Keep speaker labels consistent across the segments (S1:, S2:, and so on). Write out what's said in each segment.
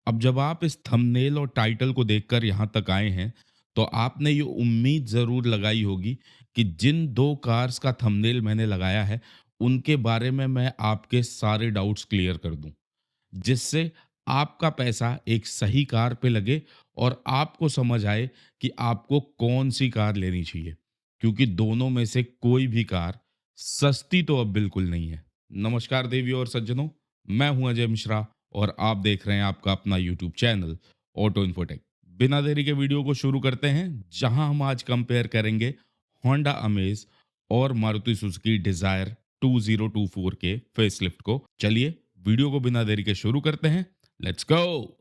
S1: अब जब आप इस थंबनेल और टाइटल को देखकर यहाँ तक आए हैं, तो आपने ये उम्मीद ज़रूर लगाई होगी कि जिन 2 कार्स का थंबनेल मैंने लगाया है, उनके बारे में मैं आपके सारे डाउट्स क्लियर कर दूँ। जिससे आपका पैसा एक सही कार पे लगे और आपको समझ आए कि आपको कौन-सी कार लेनी चाहिए। क्योंकि दोनों में से कोई भी कार सस्ती तो अब बिल्कुल नहीं है। नमस्कार देवियों और सज्जनों, मैं हूं अजय मिश्रा और आप देख रहे हैं आपका अपना यूट्यूब चैनल ऑटो इन्फोटेक। बिना देरी के वीडियो को शुरू करते हैं, जहां हम आज कंपेयर करेंगे होंडा अमेज और मारुति सुजुकी डिजायर 2024 के फेसलिफ्ट को। चलिए वीडियो को बिना देरी के शुरू करते हैं। Let's go.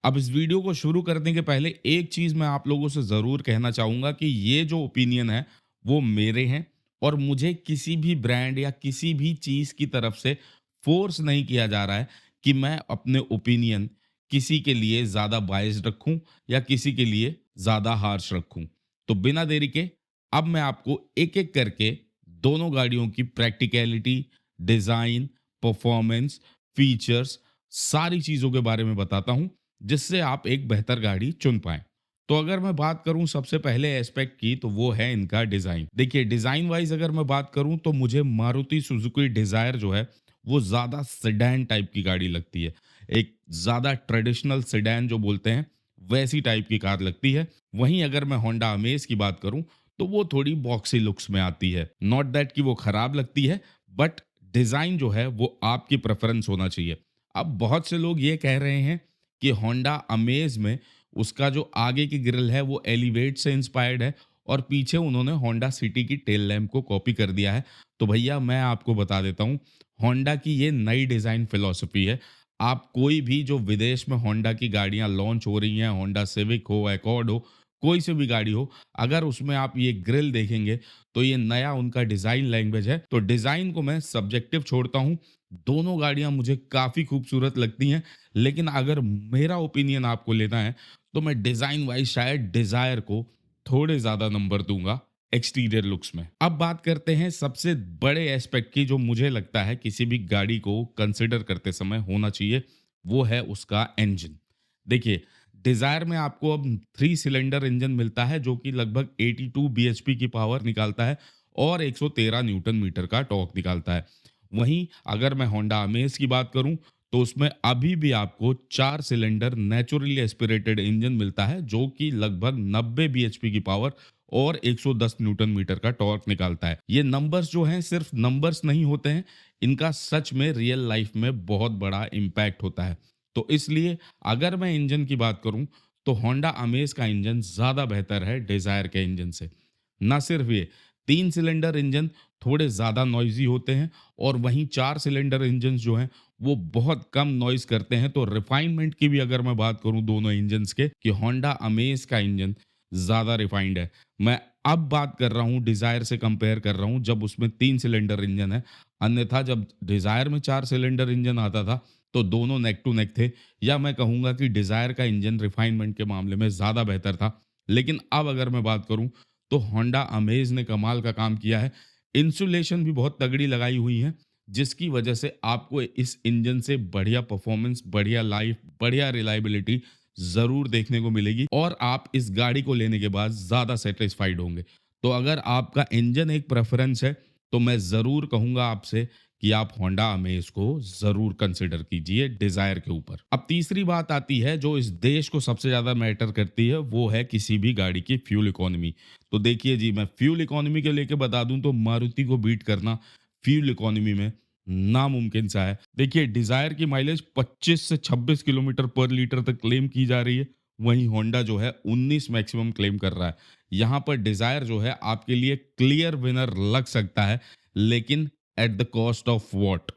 S1: अब इस वीडियो को शुरू करने के पहले एक चीज मैं आप लोगों से जरूर कहना चाहूंगा कि ये जो ओपिनियन है वो मेरे हैं और मुझे किसी भी ब्रांड या किसी भी चीज की तरफ से फोर्स नहीं किया जा रहा है कि मैं अपने ओपिनियन किसी के लिए ज्यादा बायस्ड रखूं या किसी के लिए ज्यादा हार्श रखूं। तो बिना देरी के अब मैं आपको एक एक करके दोनों गाड़ियों की प्रैक्टिकलिटी, डिजाइन, परफॉर्मेंस, फीचर्स, सारी चीजों के बारे में बताता हूं, जिससे आप एक बेहतर गाड़ी चुन पाएँ। तो अगर मैं बात करूँ सबसे पहले एस्पेक्ट की, तो वो है इनका डिज़ाइन। देखिए डिज़ाइन वाइज़ अगर मैं बात करूँ तो मुझे मारुति सुजुकी डिज़ायर जो है वो ज़्यादा सेडान टाइप की गाड़ी लगती है। एक ज़्यादा ट्रेडिशनल सेडान जो बोलते हैं वैसी टाइप की कार लगती है। वहीं अगर मैं होंडा अमेज की बात करूँ तो वो थोड़ी बॉक्सी लुक्स में आती है। नॉट दैट कि वो खराब लगती है, बट डिज़ाइन जो है वो आपकी प्रेफ़रेंस होना चाहिए। अब बहुत से लोग ये कह रहे हैं कि होंडा अमेज में उसका जो आगे की ग्रिल है वो एलिवेट से इंस्पायर्ड है और पीछे उन्होंने होंडा सिटी की टेल लैम्प को कॉपी कर दिया है। तो भैया मैं आपको बता देता हूँ, होंडा की ये नई डिज़ाइन फिलॉसफी है। आप कोई भी जो विदेश में होंडा की गाड़ियाँ लॉन्च हो रही हैं, होंडा सिविक हो, अकॉर्ड हो, कोई सी भी गाड़ी हो, अगर उसमें आप ये ग्रिल देखेंगे तो ये नया उनका डिज़ाइन लैंग्वेज है। तो डिज़ाइन को मैं सब्जेक्टिव छोड़ता हूँ। दोनों गाड़ियाँ मुझे काफ़ी खूबसूरत लगती हैं। लेकिन अगर मेरा ओपिनियन आपको लेना है तो मैं डिजाइन वाइज शायद डिजायर को थोड़े ज्यादा नंबर दूंगा एक्सटीरियर लुक्स में। अब बात करते हैं सबसे बड़े एस्पेक्ट की, जो मुझे लगता है किसी भी गाड़ी को कंसिडर करते समय होना चाहिए, वो है उसका इंजन। देखिए डिजायर में आपको अब 3 सिलेंडर इंजन मिलता है जो कि लगभग 82 bhp की पावर निकालता है और 113 न्यूटन मीटर का टॉर्क निकालता है। वहीं अगर मैं होंडा अमेज की बात करूं तो उसमें अभी भी आपको 4 सिलेंडर नेचुरली एस्पिरेटेड इंजन मिलता है जो कि लगभग 90 bhp की पावर और 110 न्यूटन मीटर का टॉर्क निकालता है। ये नंबर्स जो हैं सिर्फ नंबर्स नहीं होते हैं, इनका सच में रियल लाइफ में बहुत बड़ा इम्पैक्ट होता है। तो इसलिए अगर मैं इंजन की बात करूं तो होंडा अमेज का इंजन ज़्यादा बेहतर है डिज़ायर के इंजन से। ना सिर्फ ये, 3 सिलेंडर इंजन थोड़े ज़्यादा नॉइज़ी होते हैं और वहीं 4 सिलेंडर इंजन जो हैं वो बहुत कम नॉइज़ करते हैं। तो रिफाइनमेंट की भी अगर मैं बात करूं दोनों इंजन्स के, कि होंडा अमेज का इंजन ज़्यादा रिफाइंड है। मैं अब बात कर रहा हूं डिज़ायर से कंपेयर कर रहा हूं जब उसमें 3 सिलेंडर इंजन है। अन्यथा जब डिज़ायर में 4 सिलेंडर इंजन आता था तो दोनों नेक टू नेक थे, या मैं कहूँगा कि डिज़ायर का इंजन रिफाइनमेंट के मामले में ज़्यादा बेहतर था। लेकिन अब अगर मैं बात करूँ तो होंडा अमेज ने कमाल का काम किया है। इंसुलेशन भी बहुत तगड़ी लगाई हुई है, जिसकी वजह से आपको इस इंजन से बढ़िया परफॉर्मेंस, बढ़िया लाइफ, बढ़िया रिलायबिलिटी ज़रूर देखने को मिलेगी और आप इस गाड़ी को लेने के बाद ज़्यादा सैटिस्फाइड होंगे। तो अगर आपका इंजन एक प्रेफ़रेंस है, तो मैं ज़रूर कहूँगा आपसे कि आप होंडा अमेज को ज़रूर कंसिडर कीजिए डिज़ायर के ऊपर। अब तीसरी बात आती है जो इस देश को सबसे ज़्यादा मैटर करती है, वो है किसी भी गाड़ी की फ्यूल इकोनॉमी। तो देखिए जी, मैं फ्यूल इकोनॉमी को लेके बता दूं तो मारुति को बीट करना फ्यूल इकोनॉमी में नामुमकिन सा है। देखिए डिज़ायर की माइलेज 25 से 26 किलोमीटर पर लीटर तक क्लेम की जा रही है, वहीं होंडा जो है 19 मैक्सिमम क्लेम कर रहा है। यहाँ पर डिज़ायर जो है आपके लिए क्लियर विनर लग सकता है, लेकिन at the cost of what?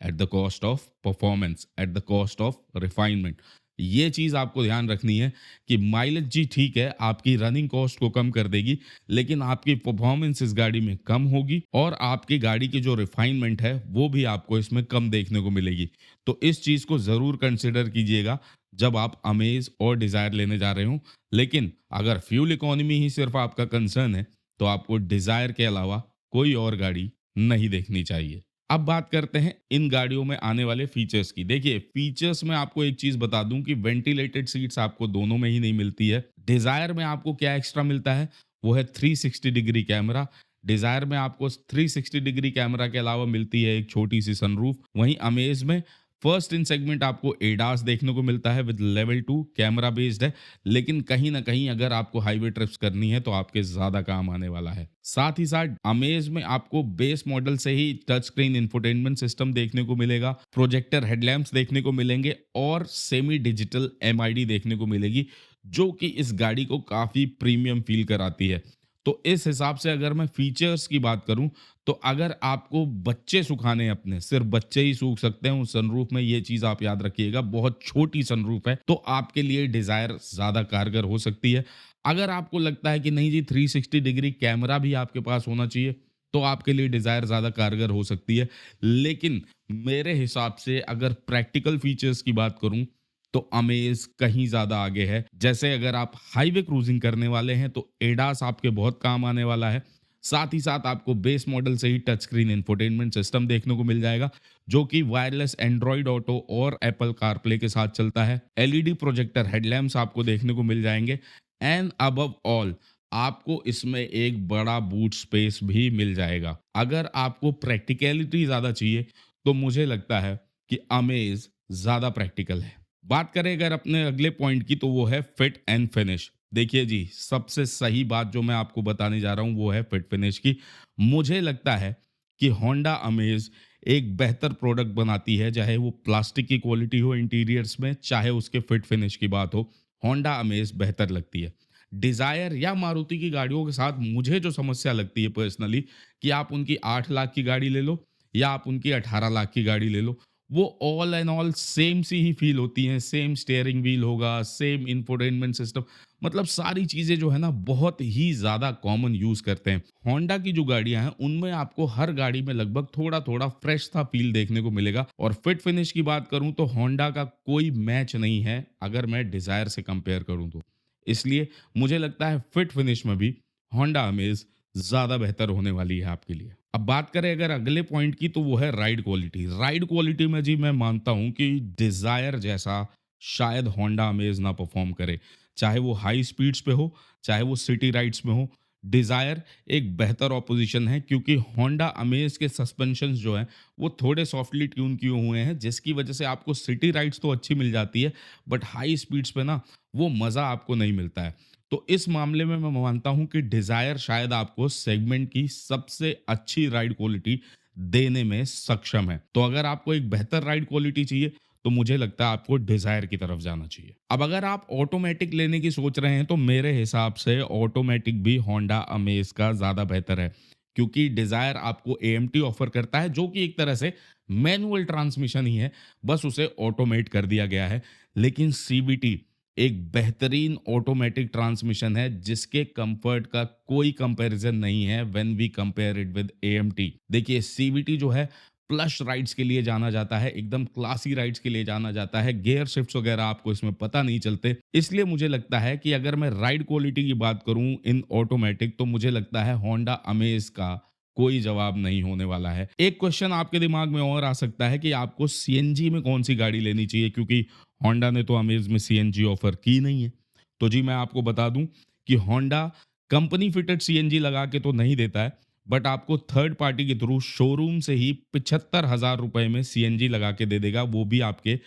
S1: At the cost of performance, at the cost of refinement. ये चीज आपको ध्यान रखनी है कि माइलेज जी ठीक है आपकी रनिंग कॉस्ट को कम कर देगी, लेकिन आपकी परफॉर्मेंस इस गाड़ी में कम होगी और आपकी गाड़ी की जो रिफाइनमेंट है वो भी आपको इसमें कम देखने को मिलेगी। तो इस चीज को जरूर कंसिडर कीजिएगा जब आप अमेज और डिजायर लेने जा रहे हो। लेकिन अगर फ्यूल इकोनॉमी ही सिर्फ आपका कंसर्न है तो आपको डिजायर के अलावा कोई और गाड़ी नहीं देखनी चाहिए। अब बात करते हैं इन गाड़ियों में आने वाले फीचर्स की। देखिए, फीचर्स में आपको एक चीज़ बता दूँ कि वेंटिलेटेड सीट्स आपको दोनों में ही नहीं मिलती है। डिज़ायर में आपको क्या एक्स्ट्रा मिलता है, वो है 360 डिग्री कैमरा। डिज़ायर में आपको 360 डिग्री कैमरा के अलावा मिलती है एक छोटी-सी सनरूफ। वहीं अमेज़ में फर्स्ट इन सेगमेंट आपको एडास देखने को मिलता है विद लेवल 2 कैमरा बेस्ड है, लेकिन कहीं न कहीं अगर आपको हाईवे ट्रिप्स करनी है तो आपके ज़्यादा काम आने वाला है। साथ ही साथ अमेज़ में आपको बेस मॉडल से ही टच स्क्रीन इंफोटेनमेंट सिस्टम देखने को मिलेगा, प्रोजेक्टर हेडलैम्प्स देखने को मिलेंगे और सेमी डिजिटल एमआईडी देखने को मिलेगी, जो कि इस गाड़ी को काफ़ी प्रीमियम फ़ील कराती है। तो इस हिसाब से अगर मैं फीचर्स की बात करूँ, तो अगर आपको बच्चे सुखाने हैं अपने, सिर्फ़ बच्चे ही सूख सकते हैं उस सनरूफ में, ये चीज़ आप याद रखिएगा, बहुत छोटी सनरूफ है, तो आपके लिए डिज़ायर ज़्यादा कारगर हो सकती है। अगर आपको लगता है कि नहीं जी 360 डिग्री कैमरा भी आपके पास होना चाहिए, तो आपके लिए डिज़ायर ज़्यादा कारगर हो सकती है। लेकिन मेरे हिसाब से अगर प्रैक्टिकल फीचर्स की बात करूँ, तो अमेज़ कहीं ज़्यादा आगे है। जैसे अगर आप हाईवे क्रूज़िंग करने वाले हैं, तो एडास आपके बहुत काम आने वाला है। साथ ही साथ आपको बेस मॉडल से ही टच स्क्रीन इंफोटेनमेंट सिस्टम देखने को मिल जाएगा, जो कि वायरलेस एंड्रॉयड ऑटो और एप्पल कारप्ले के साथ चलता है। एलईडी प्रोजेक्टर हेडलैम्प्स आपको देखने को मिल जाएँगे एंड अबव ऑल आपको इसमें एक बड़ा बूट स्पेस भी मिल जाएगा। अगर आपको प्रैक्टिकैलिटी ज़्यादा चाहिए, तो मुझे लगता है कि अमेज़ ज़्यादा प्रैक्टिकल है। बात करें अगर अपने अगले पॉइंट की, तो वो है फिट एंड फिनिश। देखिए जी, सबसे सही बात जो मैं आपको बताने जा रहा हूँ वो है फिट फिनिश की। मुझे लगता है कि होंडा अमेज़ एक बेहतर प्रोडक्ट बनाती है, चाहे वो प्लास्टिक की क्वालिटी हो इंटीरियर्स में, चाहे उसके फिट फिनिश की बात हो, होंडा अमेज़ बेहतर लगती है। डिज़ायर या मारुति की गाड़ियों के साथ मुझे जो समस्या लगती है पर्सनली, कि आप उनकी 8 लाख की गाड़ी ले लो या आप उनकी 18 लाख की गाड़ी ले लो, वो ऑल एंड ऑल सेम सी ही फील होती हैं। सेम स्टीयरिंग व्हील होगा, सेम इंफोटेनमेंट सिस्टम, मतलब सारी चीज़ें जो है ना बहुत ही ज़्यादा कॉमन यूज़ करते हैं। होंडा की जो गाड़ियाँ हैं उनमें आपको हर गाड़ी में लगभग थोड़ा-थोड़ा फ्रेश सा फील देखने को मिलेगा। और फिट फिनिश की बात करूँ तो होंडा का कोई मैच नहीं है अगर मैं डिज़ायर से कंपेयर करूँ तो। इसलिए मुझे लगता है फिट फिनिश में भी होंडा अमेज़ ज़्यादा बेहतर होने वाली है आपके लिए। अब बात करें अगर अगले पॉइंट की, तो वो है राइड क्वालिटी। राइड क्वालिटी में जी मैं मानता हूँ कि डिज़ायर जैसा शायद होंडा अमेज़ ना परफ़ॉर्म करे। चाहे वो हाई स्पीड्स पे हो, चाहे वो सिटी राइड्स में हो, डिज़ायर एक बेहतर ऑपोज़िशन है, क्योंकि होंडा अमेज़ के सस्पेंशंस जो हैं, वो थोड़े सॉफ्टली ट्यून किए हुए हैं, जिसकी वजह से आपको सिटी राइड्स तो अच्छी मिल जाती है, बट हाई स्पीड्स पे ना वो मज़ा आपको नहीं मिलता है। तो इस मामले में मैं मानता हूँ कि डिज़ायर शायद आपको सेगमेंट की सबसे अच्छी राइड क्वालिटी देने में सक्षम है। तो अगर आपको एक बेहतर राइड क्वालिटी चाहिए, तो मुझे लगता है आपको डिज़ायर की तरफ जाना चाहिए। अब अगर आप ऑटोमैटिक लेने की सोच रहे हैं, तो मेरे हिसाब से ऑटोमैटिक भी होंडा अमेज़ का ज़्यादा बेहतर है। क्योंकि डिज़ायर आपको एएमटी ऑफ़र करता है, जो कि एक तरह से मैनुअल ट्रांसमिशन ही है, बस उसे ऑटोमेट कर दिया गया है। लेकिन सीवीटी एक बेहतरीन ऑटोमेटिक ट्रांसमिशन है, जिसके कंफर्ट का कोई कंपैरिजन नहीं है when we compare it with AMT. देखिए, सीवीटी जो है प्लस राइड्स के लिए जाना जाता है, एकदम क्लासी राइड्स के लिए जाना जाता है। गियर शिफ्ट्स वगैरह आपको इसमें पता नहीं चलते। इसलिए मुझे लगता है कि अगर मैं राइड क्वालिटी की बात करूं इन ऑटोमेटिक, तो मुझे लगता है होंडा अमेज का कोई जवाब नहीं होने वाला है। एक क्वेश्चन आपके दिमाग में और आ सकता है कि आपको सीएनजी में कौन सी गाड़ी लेनी चाहिए, क्योंकि होंडा ने तो अमेज में सीएनजी ऑफर की नहीं है। तो जी मैं आपको बता दूं कि होंडा कंपनी फिटेड सीएनजी लगा के तो नहीं देता है, बट आपको थर्ड पार्टी के थ्रू शोरूम से ही 75,000 रुपए में सीएनजी लगा के दे देगा, वो भी आपके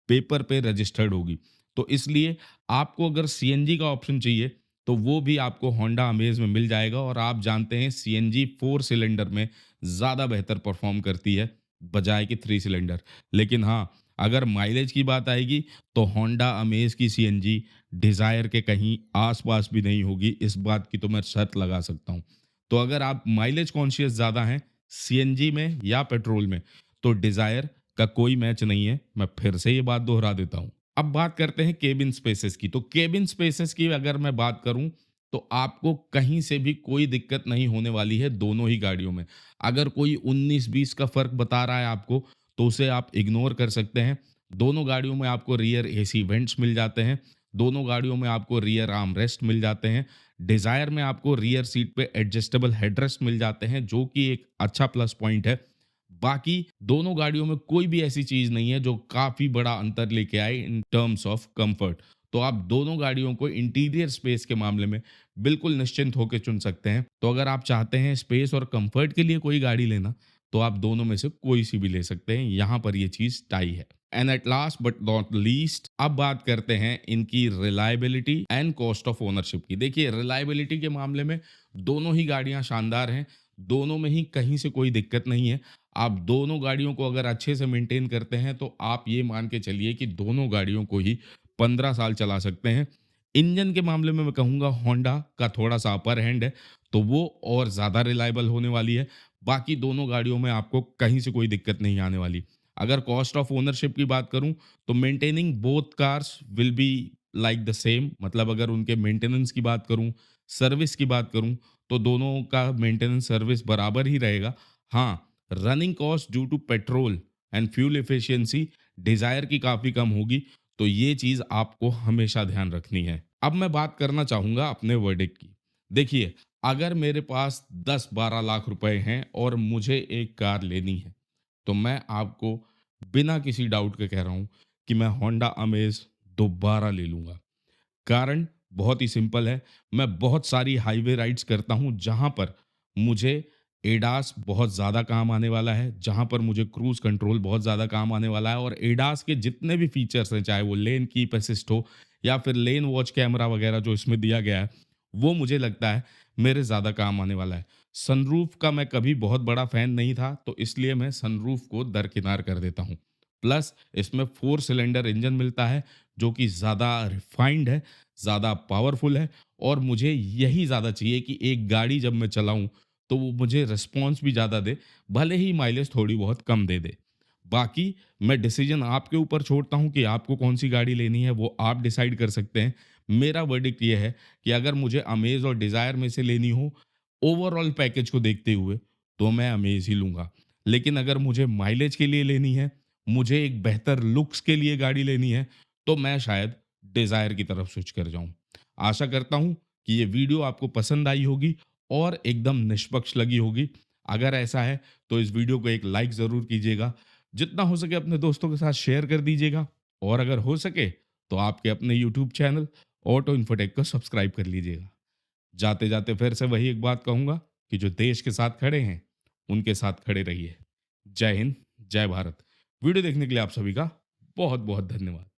S1: पेपर पे रजिस्टर्ड होगी। तो इसलिए आपको अगर सीएनजी का ऑप्शन चाहिए, तो वो भी आपको होंडा अमेज में मिल जाएगा। और आप जानते हैं सीएनजी 4 सिलेंडर में ज़्यादा बेहतर परफॉर्म करती है बजाय कि 3 सिलेंडर। लेकिन हाँ, अगर माइलेज की बात आएगी, तो होंडा अमेज की सीएनजी डिज़ायर के कहीं आस-पास भी नहीं होगी, इस बात की तो मैं शर्त लगा सकता हूँ। तो अगर आप माइलेज कॉन्शियस ज़्यादा हैं सीएनजी में या पेट्रोल में, तो डिज़ायर का कोई मैच नहीं है। मैं फिर से ये बात दोहरा देता हूँ। अब बात करते हैं केबिन स्पेसेस की। तो केबिन स्पेसेस की अगर मैं बात करूँ, तो आपको कहीं से भी कोई दिक्कत नहीं होने वाली है दोनों ही गाड़ियों में। अगर कोई 19-20 का फ़र्क बता रहा है आपको, तो उसे आप इग्नोर कर सकते हैं। दोनों गाड़ियों में आपको रियर एसी वेंट्स मिल जाते हैं। दोनों गाड़ियों में आपको रियर आर्म रेस्ट मिल जाते हैं। डिज़ायर में आपको रियर सीट पे एडजस्टेबल हेडरेस्ट मिल जाते हैं, जो कि एक अच्छा प्लस पॉइंट है। बाकी दोनों गाड़ियों में कोई भी ऐसी चीज़ नहीं है जो काफ़ी बड़ा अंतर लेके आए इन टर्म्स ऑफ कंफर्ट। तो आप दोनों गाड़ियों को इंटीरियर स्पेस के मामले में बिल्कुल निश्चिंत होके चुन सकते हैं। तो अगर आप चाहते हैं स्पेस और कंफर्ट के लिए कोई गाड़ी लेना, तो आप दोनों में से कोई सी भी ले सकते हैं। यहाँ पर ये चीज़ टाई है। And at last but not least, अब बात करते हैं इनकी reliability and cost of ownership की। देखिए, रिलायबिलिटी के मामले में दोनों ही गाड़ियाँ शानदार हैं। दोनों में ही कहीं से कोई दिक्कत नहीं है। आप दोनों गाड़ियों को अगर अच्छे से मेंटेन करते हैं, तो आप ये मान के चलिए कि दोनों गाड़ियों को ही 15 साल चला सकते हैं। इंजन के मामले में मैं कहूँगा होंडा का थोड़ा-सा अपर हैंड है, तो वो और ज़्यादा रिलायबल होने वाली है। बाकी दोनों गाड़ियों में आपको कहीं से कोई दिक्कत नहीं आने वाली। अगर कॉस्ट ऑफ ओनरशिप की बात करूँ, तो maintaining both cars will be like the same. मतलब अगर उनके मेंटेनेंस की बात करूँ, सर्विस की बात करूँ, तो दोनों का मेंटेनेंस सर्विस बराबर ही रहेगा। हाँ, running cost due to petrol and fuel efficiency Dzire की काफ़ी कम होगी, तो ये चीज़ आपको हमेशा ध्यान रखनी है। अब मैं बात करना चाहूँगा अपने वर्डिक्ट की। देखिए, अगर मेरे पास 10-12 लाख रुपए हैं और मुझे एक कार लेनी है, तो मैं आपको बिना किसी डाउट के कह रहा हूँ कि मैं होंडा अमेज़ दोबारा ले लूँगा। कारण बहुत ही सिंपल है। मैं बहुत सारी हाईवे राइड्स करता हूँ जहाँ पर मुझे एडास बहुत ज़्यादा काम आने वाला है, जहाँ पर मुझे क्रूज़ कंट्रोल बहुत ज़्यादा काम आने वाला है और एडास के जितने भी फीचर्स हैं, चाहे वो लेन कीप असिस्ट हो या फिर लेन वॉच कैमरा वगैरह जो इसमें दिया गया है, वो मुझे लगता है मेरे ज़्यादा काम आने वाला है। सनरूफ का मैं कभी बहुत बड़ा फ़ैन नहीं था, तो इसलिए मैं सनरूफ को दरकिनार कर देता हूँ। प्लस इसमें 4 सिलेंडर इंजन मिलता है, जो कि ज़्यादा रिफ़ाइंड है, ज़्यादा पावरफुल है और मुझे यही ज़्यादा चाहिए कि एक गाड़ी जब मैं चलाऊँ, तो वो मुझे रिस्पॉन्स भी ज़्यादा दे, भले ही माइलेज थोड़ी बहुत कम दे दे। बाकी मैं डिसीज़न आपके ऊपर छोड़ता हूँ कि आपको कौन-सी गाड़ी लेनी है, वो आप डिसाइड कर सकते हैं। मेरा वर्डिक्ट ये है कि अगर मुझे अमेज़ और डिज़ायर में से लेनी हो, ओवरऑल पैकेज को देखते हुए, तो मैं अमेज़ ही लूँगा। लेकिन अगर मुझे माइलेज के लिए लेनी है, मुझे एक बेहतर लुक्स के लिए गाड़ी लेनी है, तो मैं शायद डिज़ायर की तरफ स्विच कर जाऊँ। आशा करता हूँ कि ये वीडियो आपको पसंद आई होगी और एकदम निष्पक्ष लगी होगी। अगर ऐसा है, तो इस वीडियो को एक लाइक ज़रूर कीजिएगा। जितना हो सके अपने दोस्तों के साथ शेयर कर दीजिएगा और अगर हो सके, तो आपके अपने यूट्यूब चैनल ऑटो इन्फोटेक को सब्सक्राइब कर लीजिएगा। जाते-जाते फिर से वही एक बात कहूँगा कि जो देश के साथ खड़े हैं, उनके साथ खड़े रहिए। जय हिंद, जय भारत। वीडियो देखने के लिए आप सभी का बहुत-बहुत धन्यवाद।